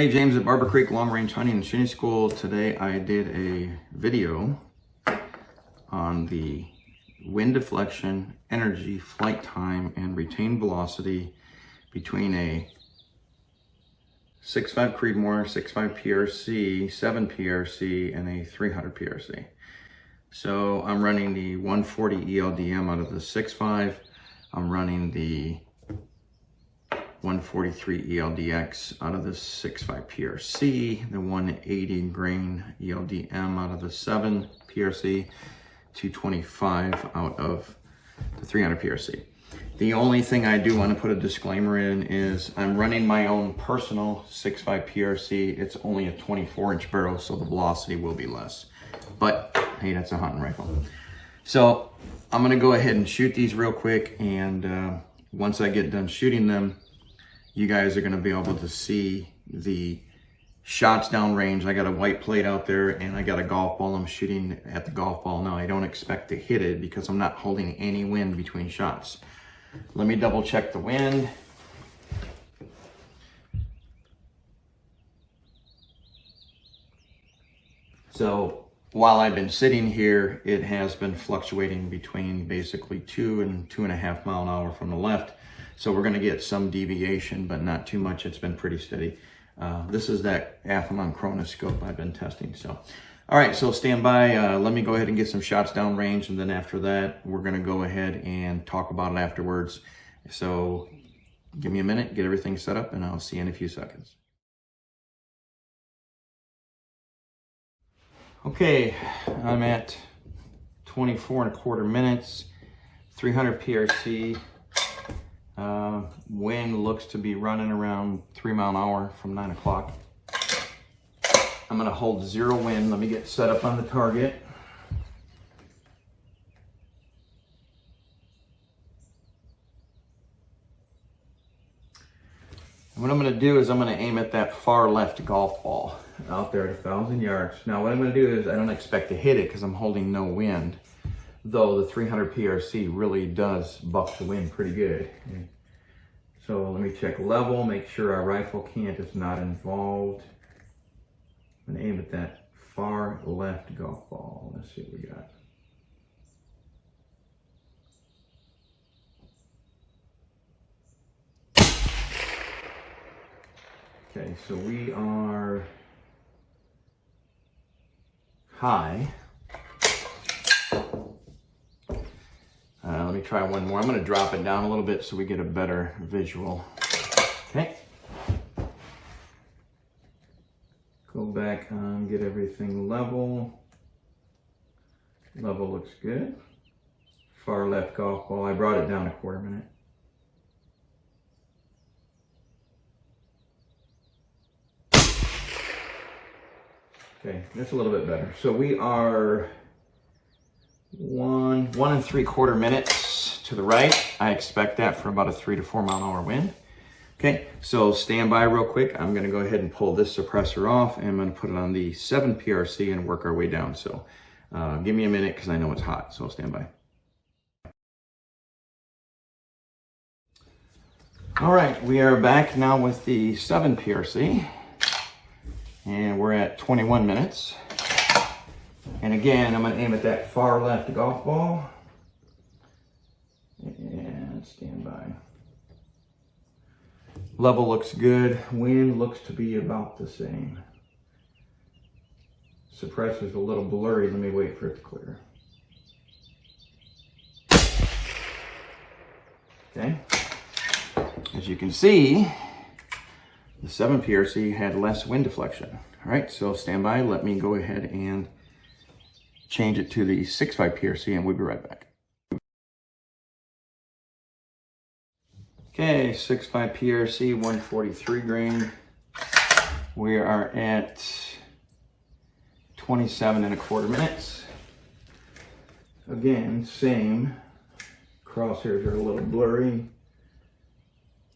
Hey, James at Barbour Creek Long Range Hunting and Shooting School. Today I did a video on the wind deflection, energy, flight time, and retained velocity between a 6.5 Creedmoor, 6.5 PRC, 7 PRC, and a 300 PRC. So I'm running the 140 ELDM out of the 6.5. I'm running the 143 ELDX out of the 6.5 PRC, the 180 grain ELDM out of the 7 PRC, 225 out of the 300 PRC. The only thing I do want to put a disclaimer in is I'm running my own personal 6.5 PRC. It's only a 24-inch barrel, so the velocity will be less. But hey, that's a hunting rifle. So I'm going to go ahead and shoot these real quick, and once I get done shooting them, you guys are going to be able to see the shots downrange. I got a white plate out there and I got a golf ball. I'm shooting at the golf ball now. I don't expect to hit it because I'm not holding any wind between shots. Let me double check the wind. So while I've been sitting here, it has been fluctuating between basically 2 and 2.5 miles an hour from the left. So we're going to get some deviation, but not too much. It's been pretty steady. This is that Athlon chronoscope I've been testing. So, all right, so stand by. Let me go ahead and get some shots downrange, and then after that, we're going to go ahead and talk about it afterwards. So give me a minute, get everything set up, and I'll see you in a few seconds. Okay, I'm at 24.25 minutes, 300 PRC. Wind looks to be running around 3 miles an hour from 9 o'clock. I'm going to hold zero wind. Let me get set up on the target. And what I'm going to do is I'm going to aim at that far left golf ball out there at 1,000 yards. Now what I'm going to do is I don't expect to hit it because I'm holding no wind, though the 300 PRC really does buck the wind pretty good. So let me check level, make sure our rifle cant is not involved. I'm gonna aim at that far left golf ball. Let's see what we got. Okay, so we are high. Let me try one more. I'm going to drop it down a little bit so we get a better visual. Okay. Go back on, get everything level. Level looks good. Far left golf ball. I brought it down a quarter minute. Okay, that's a little bit better. So we are 1 3/4 minutes to the right. I expect that for about a 3 to 4 mile an hour wind. Okay, so stand by real quick. I'm going to go ahead and pull this suppressor off, and I'm going to put it on the 7 PRC and work our way down. So give me a minute because I know it's hot, so stand by. All right, we are back now with the 7 PRC, and we're at 21 minutes. And again, I'm going to aim at that far left golf ball. And stand by. Level looks good. Wind looks to be about the same. Suppressor's a little blurry. Let me wait for it to clear. Okay. As you can see, the 7 PRC had less wind deflection. All right, so stand by. Let me go ahead and change it to the 6.5 PRC, and we'll be right back. Okay, 6.5 PRC, 143 grain. We are at 27.25 minutes. Again, same. Crosshairs are a little blurry.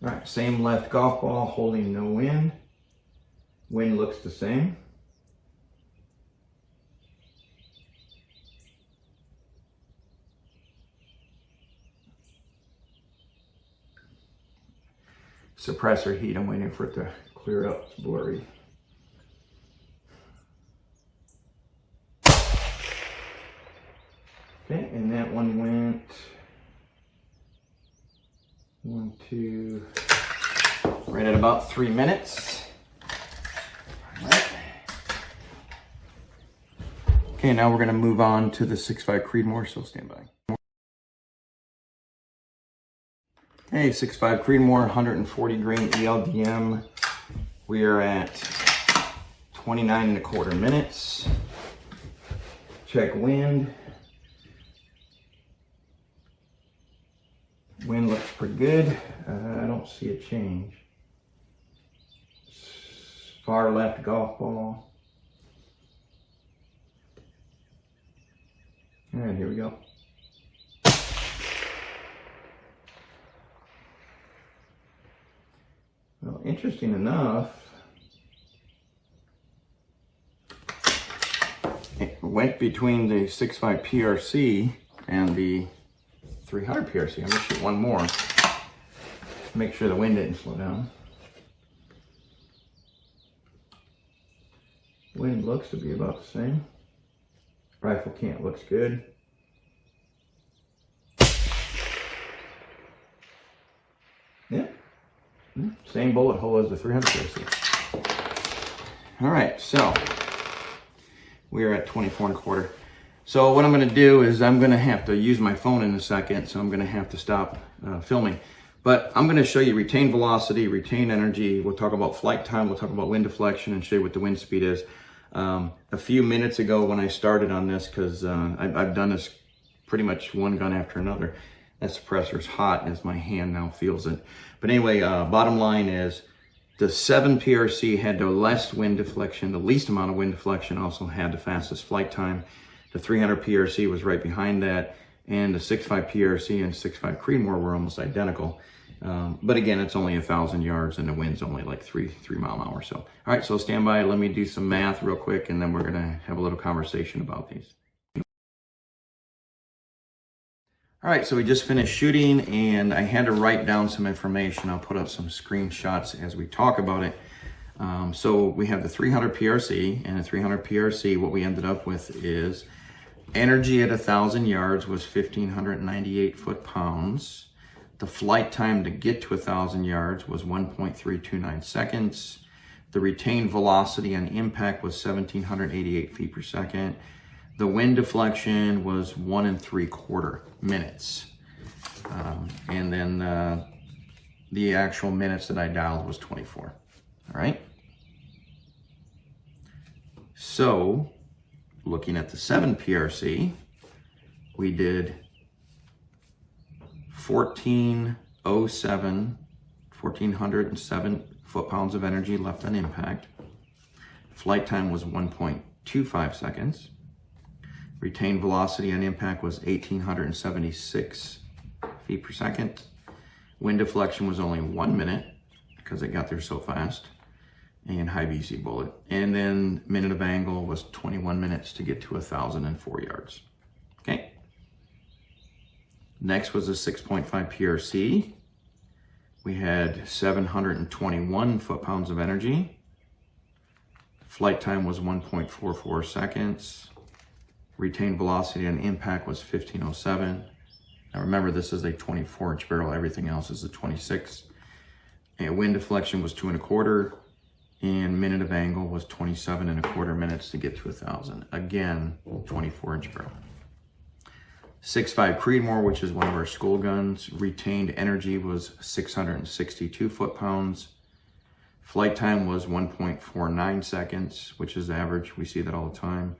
All right, same left golf ball, holding no wind. Wind looks the same. Suppressor heat, I'm waiting for it to clear up, it's blurry. Okay, and that one went 1, 2, right at about 3 minutes. All right. Okay, now we're gonna move on to the 6.5 Creedmoor, so stand by. Okay, 6.5 Creedmoor, 140 grain ELDM. We are at 29.25 minutes. Check wind. Wind looks pretty good. I don't see a change. Far left golf ball. All right, here we go. Well, interesting enough, it went between the 6.5 PRC and the 300 PRC. I'm gonna shoot one more. Make sure the wind didn't slow down. Wind looks to be about the same. Rifle cant looks good. Yeah. Same bullet hole as the 300 PRC. All right, so we are at 24.25. So what I'm going to do is I'm going to have to use my phone in a second, so I'm going to have to stop filming. But I'm going to show you retained velocity, retained energy. We'll talk about flight time. We'll talk about wind deflection and show you what the wind speed is. A few minutes ago when I started on this, because I've done this pretty much one gun after another, that suppressor's hot as my hand now feels it. But anyway, bottom line is the 7 PRC had the less wind deflection, the least amount of wind deflection, also had the fastest flight time. The 300 PRC was right behind that, and the 6.5 PRC and 6.5 Creedmoor were almost identical. But again, it's only 1,000 yards and the wind's only like 3 mile an hour. So, all right, so stand by. Let me do some math real quick, and then we're gonna have a little conversation about these. All right, so we just finished shooting, and I had to write down some information. I'll put up some screenshots as we talk about it. So we have the 300 PRC, and the 300 PRC, what we ended up with is energy at 1,000 yards was 1,598 foot-pounds. The flight time to get to 1,000 yards was 1.329 seconds. The retained velocity on impact was 1,788 feet per second. The wind deflection was 1 3/4 minutes. And then the actual minutes that I dialed was 24. All right. So looking at the 7 PRC, we did 1,407 foot-pounds of energy left on impact. Flight time was 1.25 seconds. Retained velocity on impact was 1,876 feet per second. Wind deflection was only 1 minute because it got there so fast. And high VC bullet. And then minute of angle was 21 minutes to get to 1,004 yards. Okay. Next was a 6.5 PRC. We had 721 foot-pounds of energy. Flight time was 1.44 seconds. Retained velocity on impact was 1,507. Now remember, this is a 24-inch barrel. Everything else is a 26. And wind deflection was 2 1/4. And minute of angle was 27 1/4 minutes to get to 1,000. Again, 24-inch barrel. 6.5 Creedmoor, which is one of our school guns, retained energy was 662 foot-pounds. Flight time was 1.49 seconds, which is average. We see that all the time.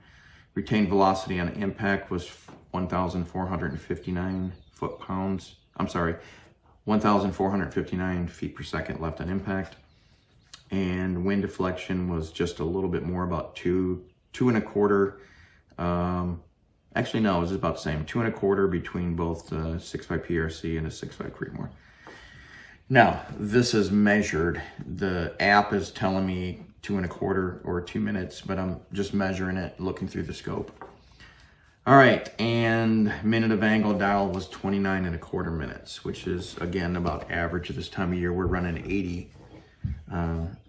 Retained velocity on impact was 1,459 foot-pounds. I'm sorry, 1,459 feet per second left on impact. And wind deflection was just a little bit more, about 2 1/4. Actually, no, it was about the same. 2 1/4 between both the 6.5 PRC and the 6.5 Creedmoor. Now, this is measured. The app is telling me 2 1/4 or 2 minutes, but I'm just measuring it, looking through the scope. All right, and minute of angle dial was 29 1/4 minutes, which is, again, about average at this time of year. We're running 80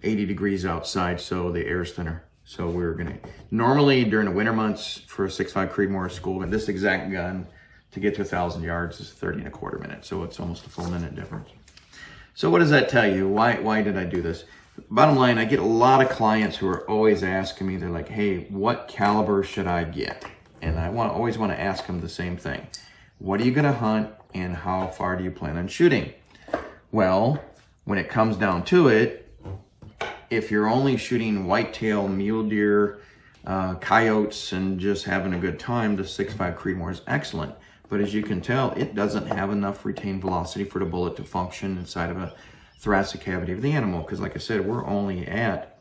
80 degrees outside, so the air's thinner. So we're gonna, normally during the winter months for a 6.5 Creedmoor school, and this exact gun to get to 1,000 yards is 30.25 minutes. So it's almost a full minute difference. So what does that tell you? Why did I do this? Bottom line, I get a lot of clients who are always asking me, they're like, hey, what caliber should I get? And I always want to ask them the same thing. What are you gonna hunt and how far do you plan on shooting? Well, when it comes down to it, if you're only shooting whitetail, mule deer, coyotes, and just having a good time, the 6.5 Creedmoor is excellent. But as you can tell, it doesn't have enough retained velocity for the bullet to function inside of a thoracic cavity of the animal. Because like I said, we're only at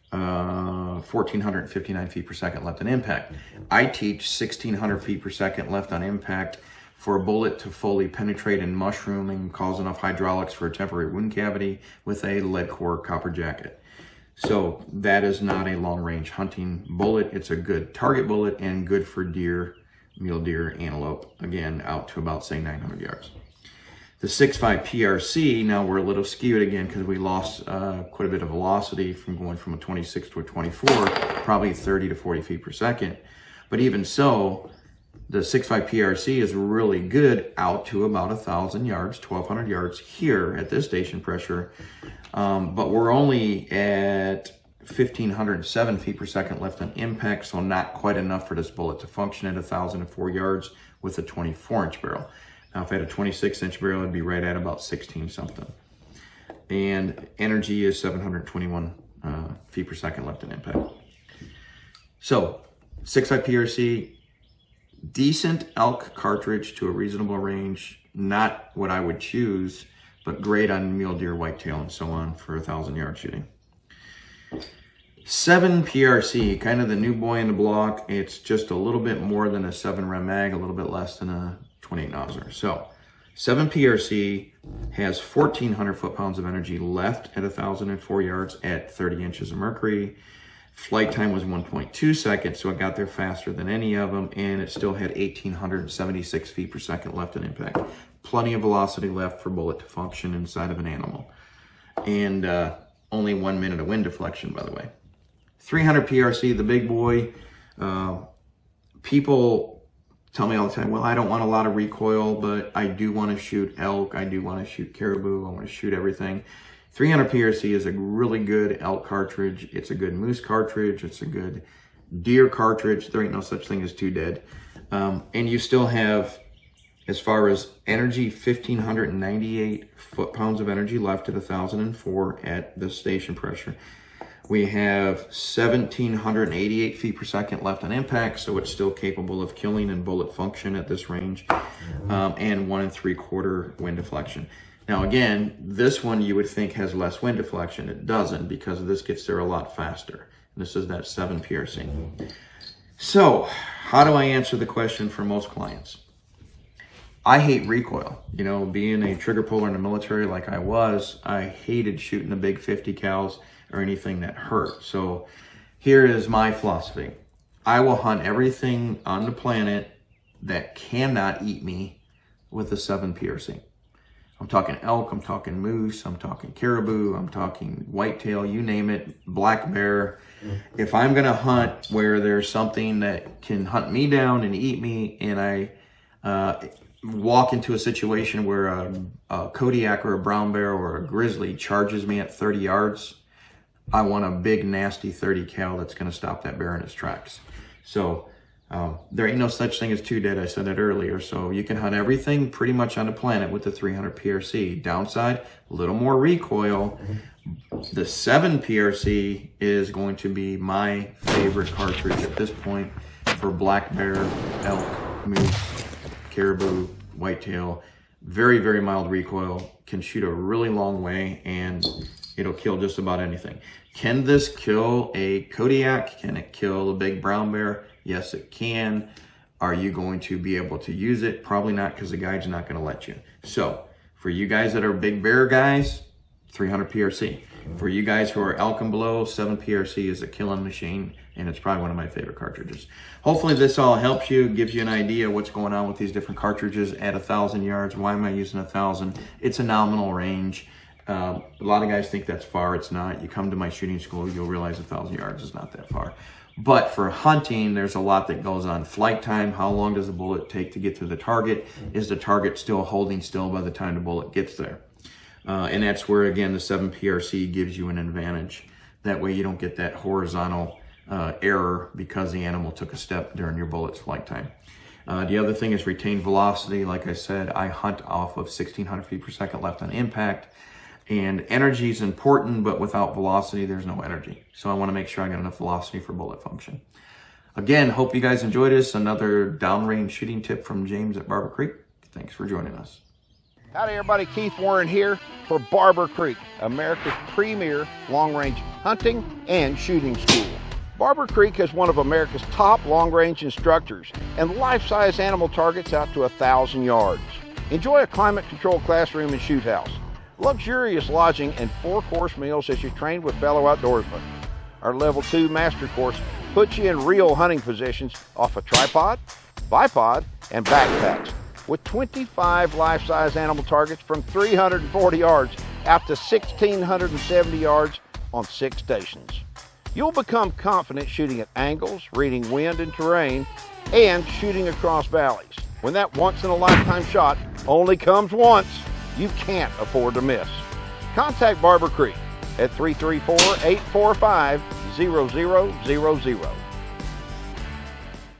1,459 feet per second left on impact. I teach 1,600 feet per second left on impact for a bullet to fully penetrate and mushroom and cause enough hydraulics for a temporary wound cavity with a lead core copper jacket. So that is not a long range hunting bullet. It's a good target bullet and good for deer, mule deer, antelope, again, out to about, say, 900 yards. The 6.5 PRC, now we're a little skewed again because we lost quite a bit of velocity from going from a 26 to a 24, probably 30 to 40 feet per second. But even so, the 6.5 PRC is really good out to about 1,000 yards, 1,200 yards here at this station pressure. But we're only at 1,507 feet per second left on impact, so not quite enough for this bullet to function at 1,004 yards with a 24-inch barrel. Now, if I had a 26-inch barrel, it'd be right at about 16 something. And energy is 721 feet per second left on impact. So, 6.5 PRC, decent elk cartridge to a reasonable range, not what I would choose, but great on mule deer, whitetail, and so on for 1,000 yard shooting. 7 PRC, kind of the new boy in the block. It's just a little bit more than a 7 Rem mag, a little bit less than a 28 Nosler. So 7 PRC has 1,400 foot-pounds of energy left at 1,004 yards at 30 inches of mercury. Flight time was 1.2 seconds, so it got there faster than any of them, and it still had 1,876 feet per second left on impact. Plenty of velocity left for bullet to function inside of an animal. And only 1 minute of wind deflection, by the way. 300 PRC, the big boy. People tell me all the time, well, I don't want a lot of recoil, but I do want to shoot elk, I do want to shoot caribou, I want to shoot everything. 300 PRC is a really good elk cartridge. It's a good moose cartridge. It's a good deer cartridge. There ain't no such thing as two dead. And you still have, as far as energy, 1,598 foot-pounds of energy left at 1,004 at the station pressure. We have 1,788 feet per second left on impact, so it's still capable of killing and bullet function at this range, and 1 3/4 wind deflection. Now again, this one you would think has less wind deflection. It doesn't, because this gets there a lot faster. This is that 7 PRC. So, how do I answer the question for most clients? I hate recoil. You know, being a trigger puller in the military like I was, I hated shooting the big 50 cals or anything that hurt. So here is my philosophy. I will hunt everything on the planet that cannot eat me with a 7 PRC. I'm talking elk, I'm talking moose, I'm talking caribou, I'm talking whitetail, you name it, black bear. If I'm gonna hunt where there's something that can hunt me down and eat me, and I walk into a situation where a Kodiak or a brown bear or a grizzly charges me at 30 yards, I want a big, nasty 30 cal that's gonna stop that bear in its tracks. So there ain't no such thing as two dead, I said it earlier. So you can hunt everything pretty much on the planet with the 300 PRC. Downside, a little more recoil. The 7 PRC is going to be my favorite cartridge at this point for black bear, elk, moose, caribou, whitetail. Very, very mild recoil, can shoot a really long way, and it'll kill just about anything. Can this kill a Kodiak? Can it kill a big brown bear? Yes, it can. Are you going to be able to use it? Probably not, because the guide's not going to let you. So for you guys that are big bear guys, 300 PRC. For you guys who are elk and below, 7 PRC is a killing machine, and it's probably one of my favorite cartridges. Hopefully this all helps you, gives you an idea what's going on with these different cartridges at 1,000 yards. Why am I using 1,000? It's a nominal range. A lot of guys think that's far. It's not. You come to my shooting school, you'll realize 1,000 yards is not that far. But for hunting, there's a lot that goes on. Flight time, how long does the bullet take to get to the target? Is the target still holding still by the time the bullet gets there? And that's where, again, the 7 PRC gives you an advantage. That way you don't get that horizontal error because the animal took a step during your bullet's flight time. The other thing is retained velocity. Like I said, I hunt off of 1,600 feet per second left on impact. And energy is important, but without velocity, there's no energy. So I want to make sure I got enough velocity for bullet function. Again, hope you guys enjoyed this. Another downrange shooting tip from James at Barbour Creek. Thanks for joining us. Howdy everybody, Keith Warren here for Barbour Creek, America's premier long-range hunting and shooting school. Barbour Creek has one of America's top long-range instructors and life-size animal targets out to 1,000 yards. Enjoy a climate-controlled classroom and shoot house, luxurious lodging, and 4-course meals as you train with fellow outdoorsmen. Our Level 2 Master Course puts you in real hunting positions off a tripod, bipod, and backpacks, with 25 life-size animal targets from 340 yards out to 1,670 yards on 6 stations. You'll become confident shooting at angles, reading wind and terrain, and shooting across valleys. When that once-in-a-lifetime shot only comes once, you can't afford to miss. Contact Barbour Creek at 334-845-0000.